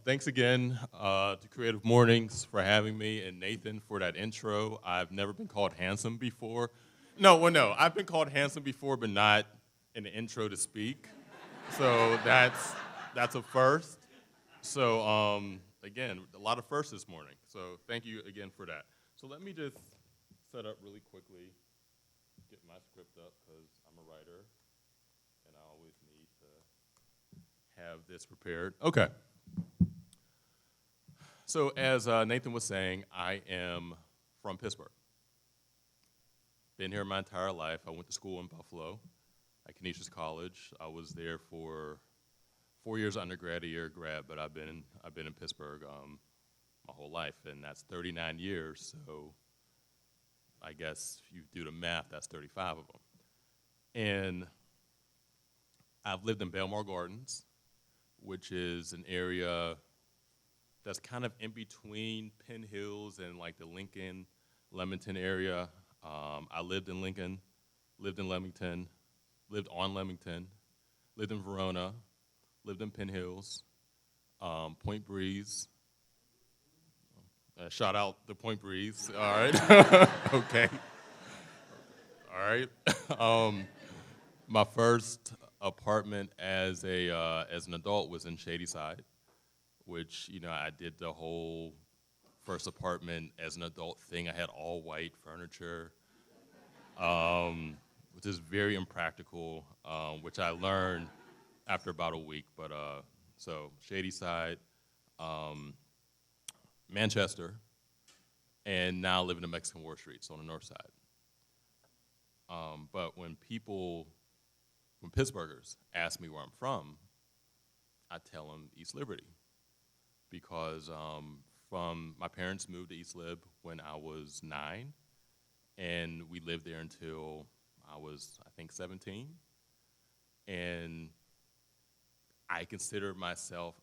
Thanks again to Creative Mornings for having me, and Nathan for that intro. I've never been called handsome before. No, I've been called handsome before, but not in the intro to speak. So that's a first. So again, a lot of firsts this morning. So thank you again for that. So let me just set up really quickly, get my script up because I'm a writer, and I always need to have this prepared. Okay. So as Nathan was saying, I am from Pittsburgh. Been here my entire life. I went to school in Buffalo at Canisius College. I was there for 4 years undergrad, a year grad, but I've been in Pittsburgh my whole life, and that's 39 years. So I guess if you do the math, that's 35 of them. And I've lived in Belmar Gardens, which is an area that's kind of in between Penn Hills and like the Lincoln, Leamington area. I lived in Lincoln, lived in Leamington, lived on Leamington, lived in Verona, lived in Penn Hills, Point Breeze. Shout out to Point Breeze. All right. Okay. All right. My first apartment as an adult was in Shadyside, which, you know, I did the whole first apartment as an adult thing. I had all white furniture, which is very impractical, which I learned after about a week. But so Shadyside, Manchester, and now living in Mexican War Street, so on the north side. But when Pittsburghers ask me where I'm from, I tell them East Liberty. Because from my parents moved to East Lib when I was 9, and we lived there until I was, I think, 17. And I consider myself,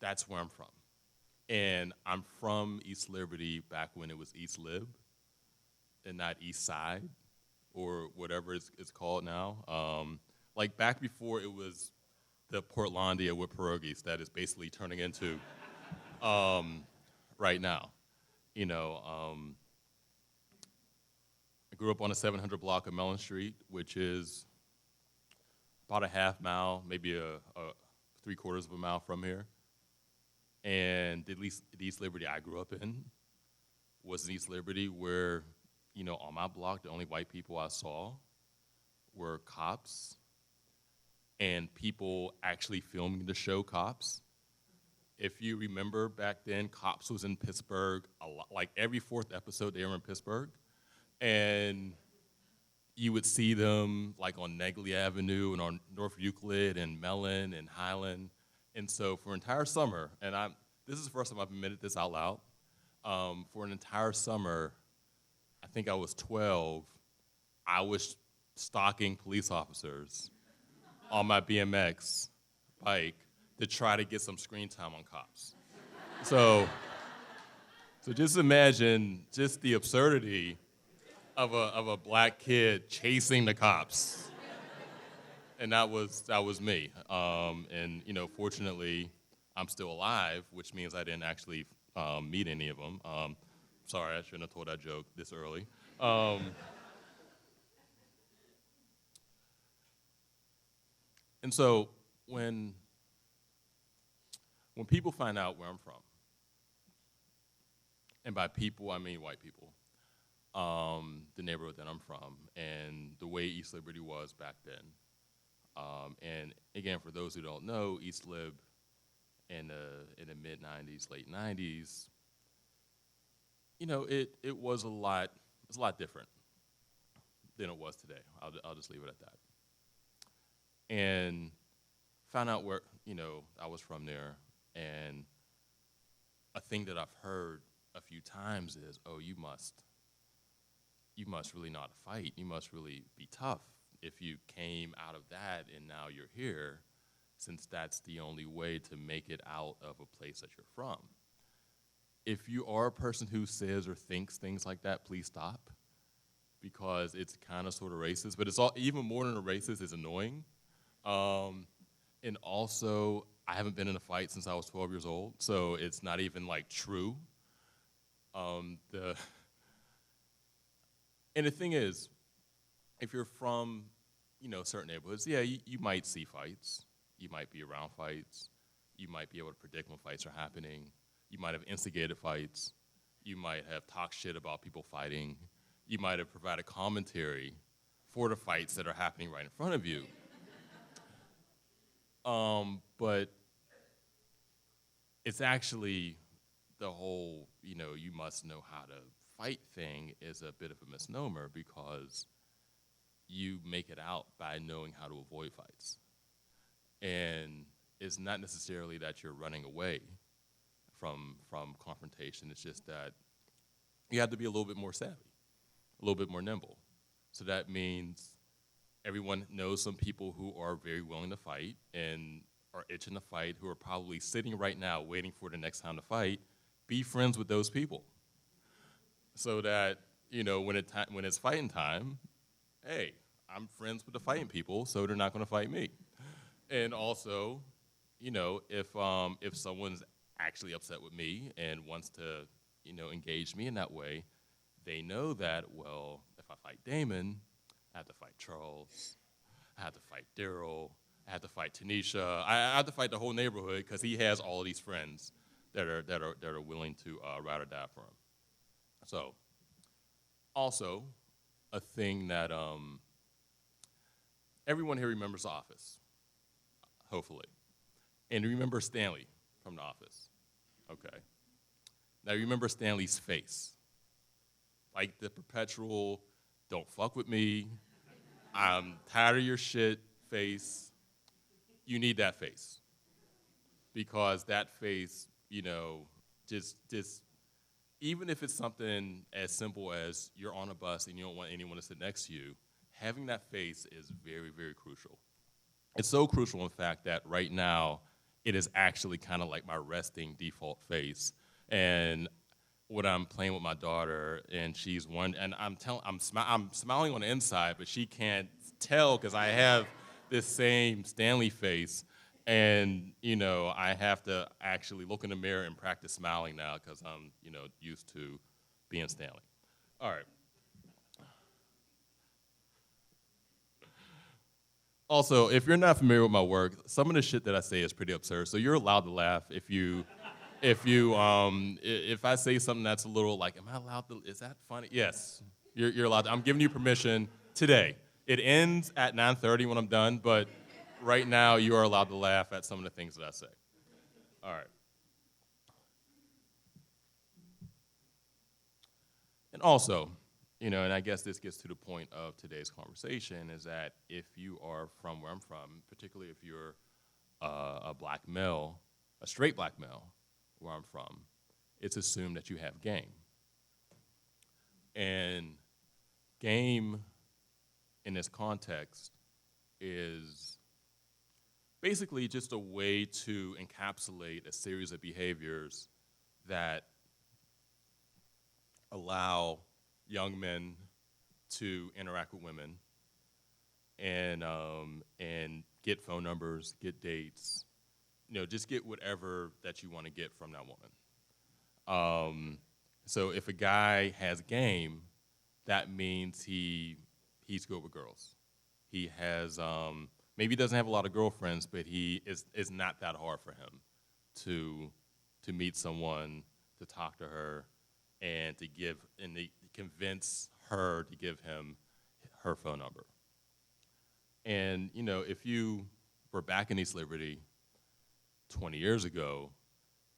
that's where I'm from. And I'm from East Liberty back when it was East Lib and not East Side or whatever it's called now. Like back before it was the Portlandia with pierogies that is basically turning into right now. You know, I grew up on a 700 block of Mellon Street, which is about a half mile, maybe a 3/4 of a mile from here. And at least the East Liberty I grew up in was in East Liberty where, you know, on my block, the only white people I saw were cops and people actually filming the show Cops. If you remember back then, Cops was in Pittsburgh a lot. Like every 4th episode, they were in Pittsburgh. And you would see them like on Negley Avenue and on North Euclid and Mellon and Highland. And so for an entire summer, and this is the first time I've admitted this out loud, for an entire summer, I think I was 12, I was stalking police officers on my BMX bike to try to get some screen time on Cops. So just imagine just the absurdity of a black kid chasing the cops. And that was me. And you know, fortunately, I'm still alive, which means I didn't actually meet any of them. Sorry, I shouldn't have told that joke this early. And so when people find out where I'm from, and by people I mean white people, the neighborhood that I'm from, and the way East Liberty was back then. And again, for those who don't know, East Lib in the mid-'90s, late '90s, you know, it was a lot different than it was today. I'll just leave it at that. And found out where, you know, I was from there, and a thing that I've heard a few times is, oh, you must really know how to fight. You must really be tough if you came out of that and now you're here, since that's the only way to make it out of a place that you're from. If you are a person who says or thinks things like that, please stop, because it's kind of sort of racist, but it's all, even more than a racist, it's annoying. And also, I haven't been in a fight since I was 12 years old, so it's not even like true. The and the thing is, if you're from, certain neighborhoods, yeah, you might see fights. You might be around fights. You might be able to predict when fights are happening. You might have instigated fights. You might have talked shit about people fighting. You might have provided commentary for the fights that are happening right in front of you. But it's actually the whole, you must know how to fight thing is a bit of a misnomer because you make it out by knowing how to avoid fights. And it's not necessarily that you're running away from confrontation. It's just that you have to be a little bit more savvy, a little bit more nimble. So that means everyone knows some people who are very willing to fight and are itching to fight, who are probably sitting right now waiting for the next time to fight. Be friends with those people so that, when it's fighting time, hey, I'm friends with the fighting people, so they're not going to fight me. And also, if someone's actually upset with me and wants to, engage me in that way, they know that, well, if I fight Damon, I have to fight Charles, I have to fight Daryl, I have to fight Tanisha, I have to fight the whole neighborhood because he has all of these friends that are willing to ride or die for him. So, also, a thing that everyone here remembers The Office, hopefully. And you remember Stanley from The Office. Okay. Now you remember Stanley's face. Like the perpetual, don't fuck with me, I'm tired of your shit face. You need that face. Because that face, just even if it's something as simple as you're on a bus and you don't want anyone to sit next to you, having that face is very, very crucial. It's so crucial, in fact, that right now it is actually kind of like my resting default face. And when I'm playing with my daughter, and she's I'm smiling on the inside, but she can't tell because I have this same Stanley face, and I have to actually look in the mirror and practice smiling now because I'm used to being Stanley. All right. Also, if you're not familiar with my work, some of the shit that I say is pretty absurd. So you're allowed to laugh if I say something that's a little like, am I allowed to? Is that funny? Yes, you're allowed to. I'm giving you permission today. It ends at 9:30 when I'm done, but right now you are allowed to laugh at some of the things that I say. All right. And also, and I guess this gets to the point of today's conversation, is that if you are from where I'm from, particularly if you're a black male, a straight black male, where I'm from, it's assumed that you have game. And game in this context is basically just a way to encapsulate a series of behaviors that allow young men to interact with women and get phone numbers, get dates, just get whatever that you want to get from that woman. So if a guy has game, that means he's good with girls. He has maybe he doesn't have a lot of girlfriends, but it's not that hard for him to meet someone, to talk to her, and to convince her to give him her phone number. And if you were back in East Liberty 20 years ago,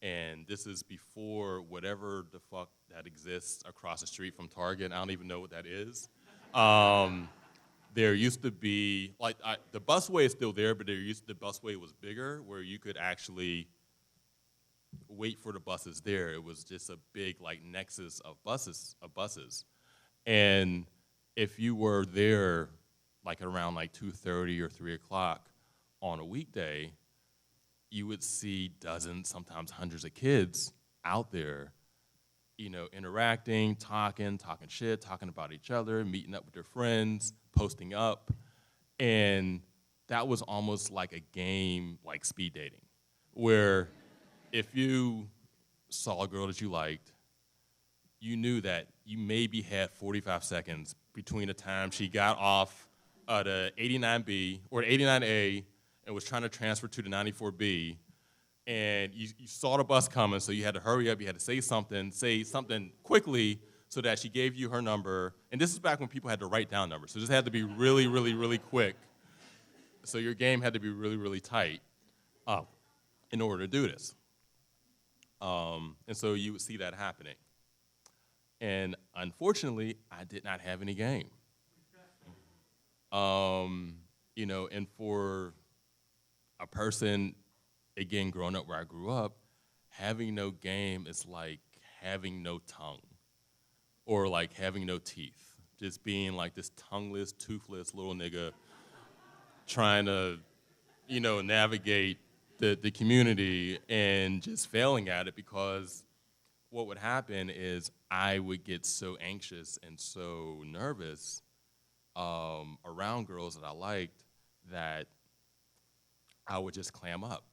and this is before whatever the fuck that exists across the street from Target, I don't even know what that is. There used to be, the busway is still there, but the busway was bigger, where you could actually wait for the buses there. It was just a big nexus of buses. And if you were there around 2:30 or 3 o'clock on a weekday, you would see dozens, sometimes hundreds of kids out there, interacting, talking shit, talking about each other, meeting up with their friends, posting up. And that was almost like a game, like speed dating. where if you saw a girl that you liked, you knew that you maybe had 45 seconds between the time she got off the 89B or the 89A and was trying to transfer to the 94B, and you saw the bus coming, so you had to hurry up, you had to say something quickly so that she gave you her number. And this is back when people had to write down numbers, so this had to be really, really, really quick. So your game had to be really, really tight in order to do this. And so you would see that happening. And unfortunately, I did not have any game. And for a person, again, growing up where I grew up, having no game is like having no tongue or like having no teeth. Just being like this tongueless, toothless little nigga trying to, navigate the community and just failing at it, because what would happen is I would get so anxious and so nervous around girls that I liked that I would just clam up.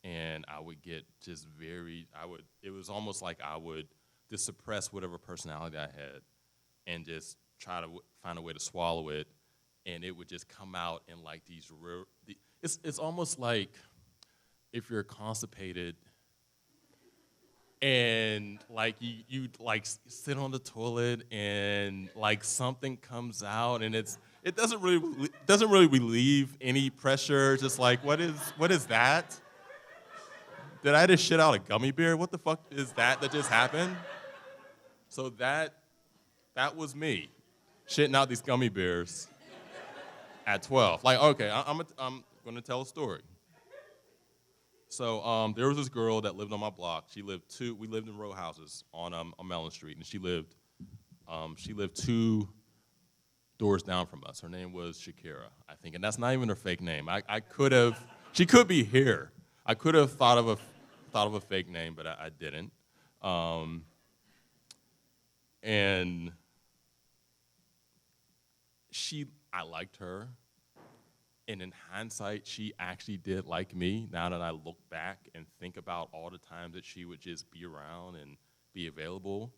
And I would get just it was almost like I would just suppress whatever personality I had and just try to find a way to swallow it. And it would just come out in like these it's almost like if you're constipated and like you like sit on the toilet and like something comes out and it doesn't really relieve any pressure. Just like, what is that? Did I just shit out a gummy bear? What the fuck is that just happened? So that was me shitting out these gummy bears at 12. Like, okay, I'm gonna tell a story. So there was this girl that lived on my block. We lived in row houses on Mellon Street, and she lived 2 doors down from us. Her name was Shakira, I think, and that's not even her fake name. She could be here. I could have thought of a fake name, but I didn't. And I liked her. And in hindsight, she actually did like me, now that I look back and think about all the times that she would just be around and be available.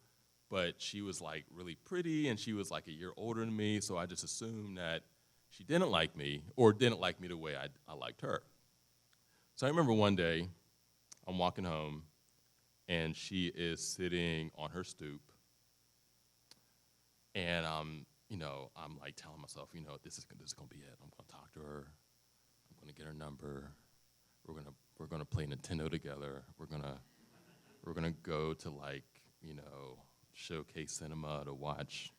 But she was like really pretty, and she was like a year older than me, so I just assumed that she didn't like me, or didn't like me the way I liked her. So I remember one day, I'm walking home, and she is sitting on her stoop, and I'm like telling myself, this is gonna be it. I'm gonna talk to her. I'm gonna get her number. We're gonna play Nintendo together. We're gonna go to like Showcase Cinema to watch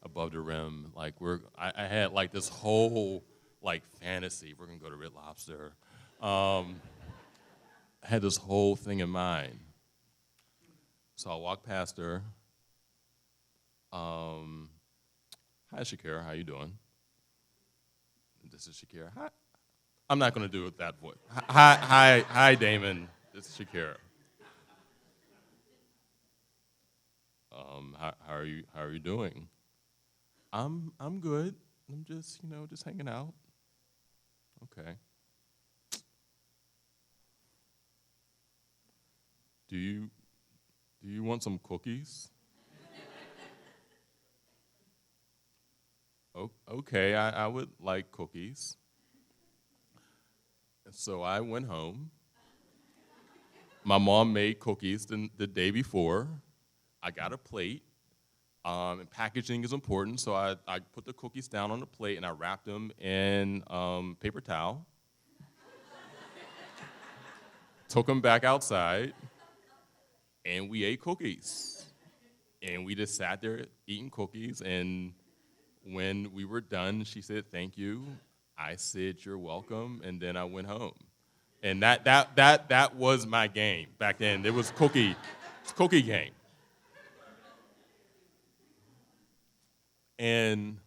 Above the Rim. Like I had like this whole like fantasy. We're gonna go to Red Lobster. I had this whole thing in mind. So I walked past her. Hi, Shakira, how you doing? This is Shakira. Hi. I'm not going to do it with that voice. Hi, Damon. This is Shakira. How are you doing? I'm good. I'm just hanging out. Okay. Do you want some cookies? Okay, I would like cookies. So I went home. My mom made cookies the day before. I got a plate. And packaging is important, so I put the cookies down on the plate and I wrapped them in paper towel. Took them back outside, and we ate cookies. And we just sat there eating cookies, and when we were done, she said, "Thank you." I said, "You're welcome," and then I went home. And that was my game back then. It was cookie game. And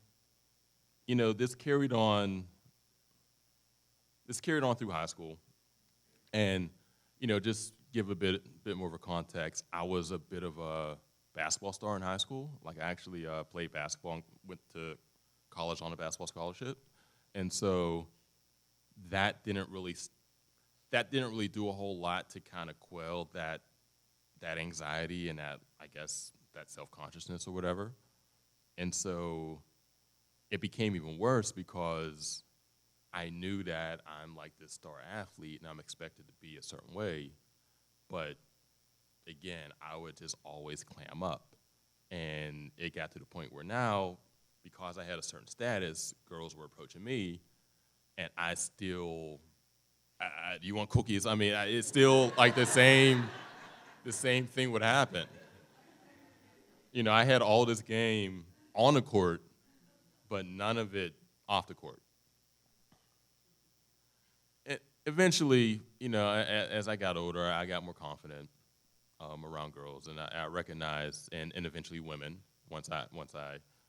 this carried on through high school. And just give a bit more of a context, I was a bit of a basketball star in high school. Like, I actually played basketball and went to college on a basketball scholarship. And so that didn't really that didn't really do a whole lot to kind of quell that anxiety and that, I guess, that self-consciousness or whatever. And so it became even worse because I knew that I'm like this star athlete and I'm expected to be a certain way. But again, I would just always clam up. And it got to the point where now, because I had a certain status, girls were approaching me, and I still, do you want cookies? I mean, it's still like the same thing would happen. You know, I had all this game on the court, but none of it off the court. Eventually, you know, as I got older, I got more confident around girls, and I recognized, and eventually women, once I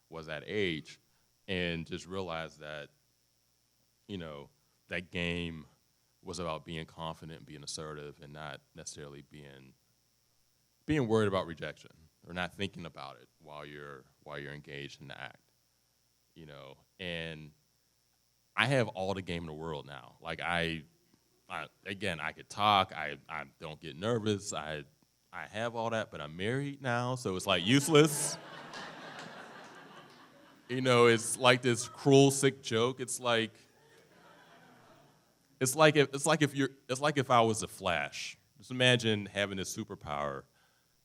was that age, and just realized that, you know, that game was about being confident and being assertive, and not necessarily being worried about rejection or not thinking about it while you're engaged in the act, you know. And I have all the game in the world now. Like again, I could talk. I don't get nervous. I have all that, but I'm married now, so it's like useless. You know, it's like this cruel, sick joke. It's like if I was the Flash. Just imagine having this superpower,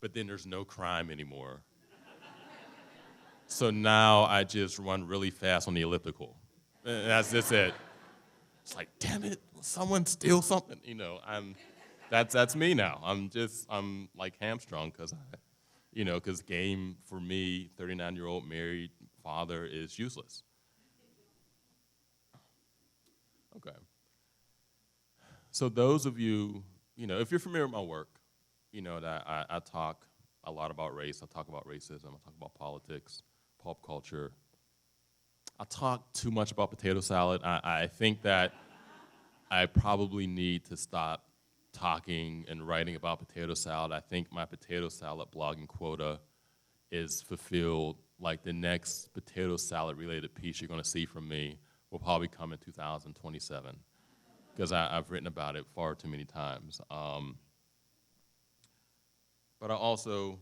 but then there's no crime anymore. So now I just run really fast on the elliptical. And that's just it. It's like, damn it, will someone steal something? You know, that's me now. I'm like hamstrung because game for me, 39-year-old married father, is useless. Okay. So those of you, you know, if you're familiar with my work, you know that I talk a lot about race. I talk about racism. I talk about politics, pop culture. I talk too much about potato salad. I think that I probably need to stop talking and writing about potato salad. I think my potato salad blogging quota is fulfilled. Like the next potato salad related piece you're going to see from me will probably come in 2027 because I've written about it far too many times. But I also,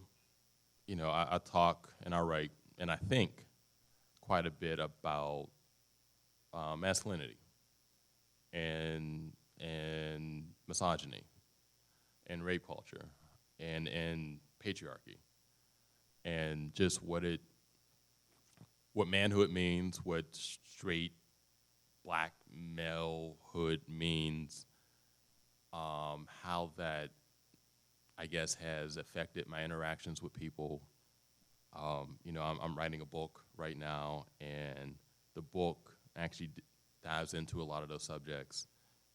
you know, I talk and I write and I think quite a bit about masculinity and misogyny and rape culture and patriarchy and just what manhood means, what straight black malehood means, how that, I guess, has affected my interactions with people. You know, I'm writing a book right now, and the book actually dives into a lot of those subjects,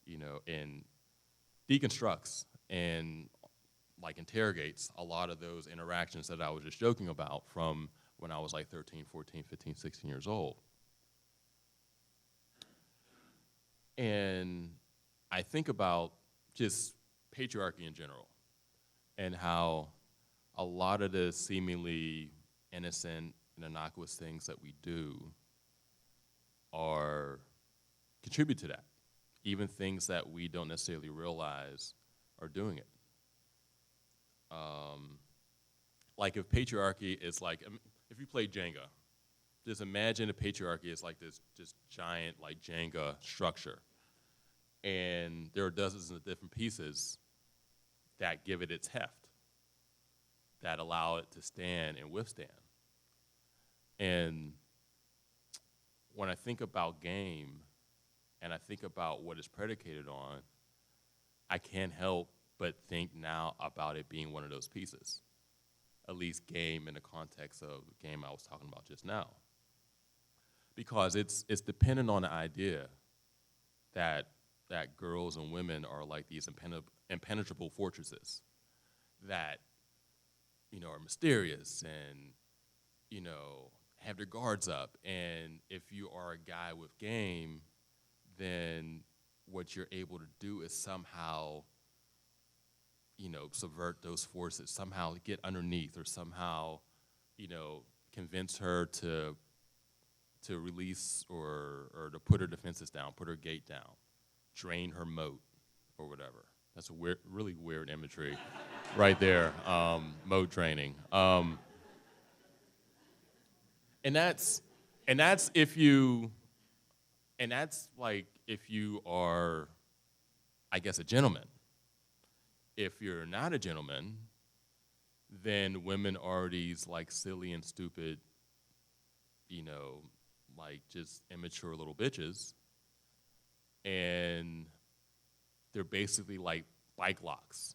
you know, and deconstructs and like interrogates a lot of those interactions that I was just joking about from when I was like 13, 14, 15, 16 years old. And I think about just patriarchy in general and how a lot of the seemingly innocent and innocuous things that we do contribute to that. Even things that we don't necessarily realize are doing it. Like if patriarchy is like, if you play Jenga, just imagine a patriarchy is like this just giant like Jenga structure. And there are dozens of different pieces that give it its heft, that allow it to stand and withstand. And when I think about game and I think about what it's predicated on, I can't help but think now about it being one of those pieces, at least game in the context of the game I was talking about just now. Because it's dependent on the idea that girls and women are like these impenetrable fortresses that, you know, are mysterious and, you know, have their guards up. And if you are a guy with game, then what you're able to do is somehow, you know, subvert those forces, somehow get underneath or somehow, you know, convince her to release or to put her defenses down, put her gate down, drain her moat, or whatever. That's a weird, really weird imagery right there, mode training. And that's if you, and that's like if you are, I guess, a gentleman. If you're not a gentleman, then women are these like silly and stupid, like just immature little bitches. And they're basically like bike locks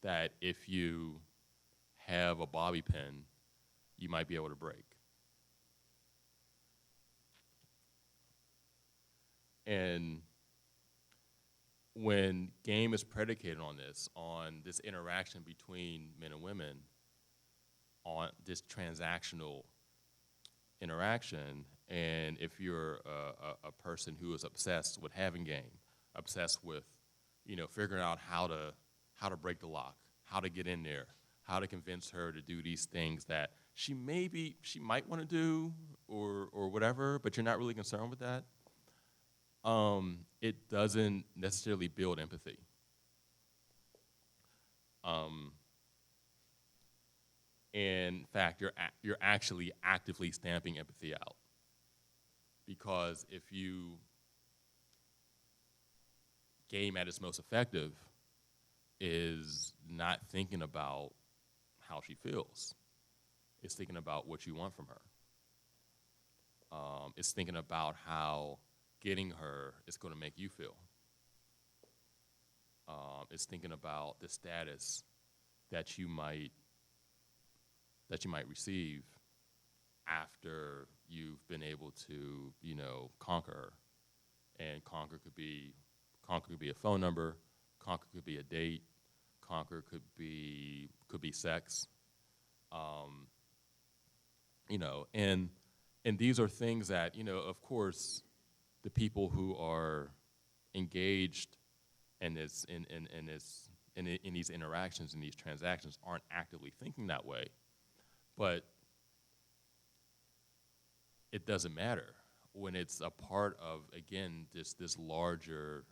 that if you have a bobby pin, you might be able to break. And when game is predicated on this interaction between men and women, on this transactional interaction, and if you're a person who is obsessed with having game, obsessed with, figuring out how to break the lock, how to get in there, how to convince her to do these things that she might want to do or whatever, but you're not really concerned with that, it doesn't necessarily build empathy. In fact, you're actually actively stamping empathy out. Because if game at its most effective is not thinking about how she feels. It's thinking about what you want from her. It's thinking about how getting her is going to make you feel. It's thinking about the status that you might receive after you've been able to, conquer her. And conquer could be a phone number, conquer could be a date, conquer could be sex. And these are things that, of course, the people who are engaged in these interactions and these transactions aren't actively thinking that way. But it doesn't matter when it's a part of, again, this larger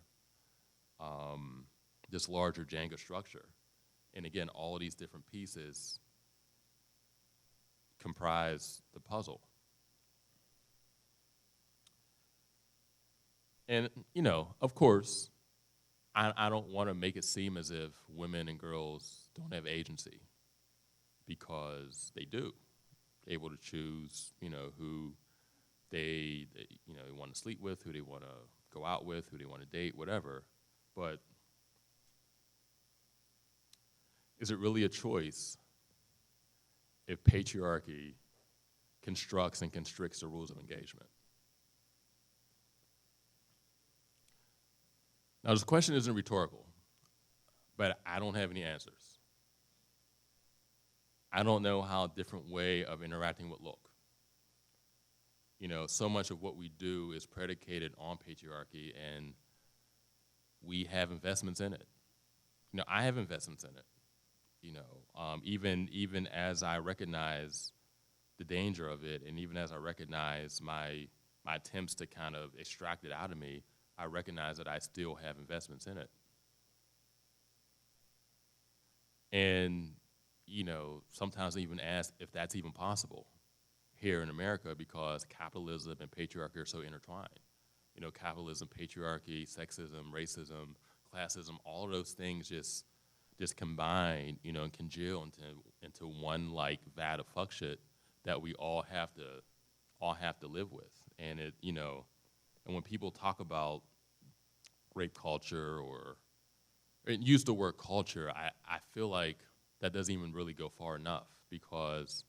Jenga structure. And again, all of these different pieces comprise the puzzle. And, of course, I don't want to make it seem as if women and girls don't have agency, because they do. They're able to choose, who they want to sleep with, who they want to go out with, who they want to date, whatever. But is it really a choice if patriarchy constructs and constricts the rules of engagement? Now, this question isn't rhetorical, but I don't have any answers. I don't know how a different way of interacting would look. So much of what we do is predicated on patriarchy, and we have investments in it. I have investments in it. Even as I recognize the danger of it, and even as I recognize my attempts to kind of extract it out of me, I recognize that I still have investments in it. And, sometimes I even ask if that's even possible here in America, because capitalism and patriarchy are so intertwined. Capitalism, patriarchy, sexism, racism, classism, all of those things just combine, and congeal into one like vat of fuck shit that we all have to live with. And and when people talk about rape culture or use the word culture, I feel like that doesn't even really go far enough, because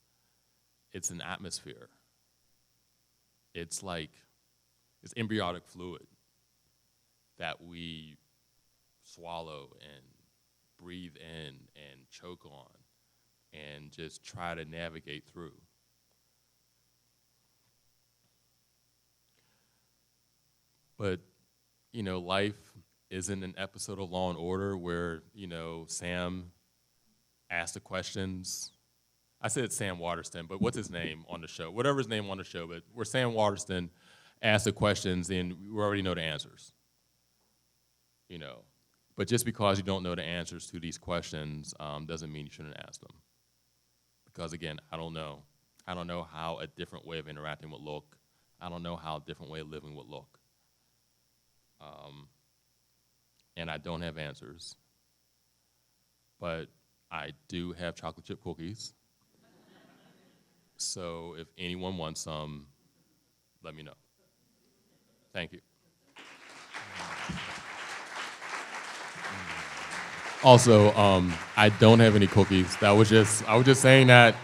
it's an atmosphere. It's like it's embryonic fluid that we swallow and breathe in and choke on and just try to navigate through. But, life isn't an episode of Law and Order where, Sam asks the questions. I said Sam Waterston, but what's his name on the show? Whatever his name on the show, but where Sam Waterston asks the questions and we already know the answers. But just because you don't know the answers to these questions doesn't mean you shouldn't ask them. Because again, I don't know. I don't know how a different way of interacting would look. I don't know how a different way of living would look. And I don't have answers. But I do have chocolate chip cookies. So if anyone wants some, let me know. Thank you. Also, I don't have any cookies. I was just saying that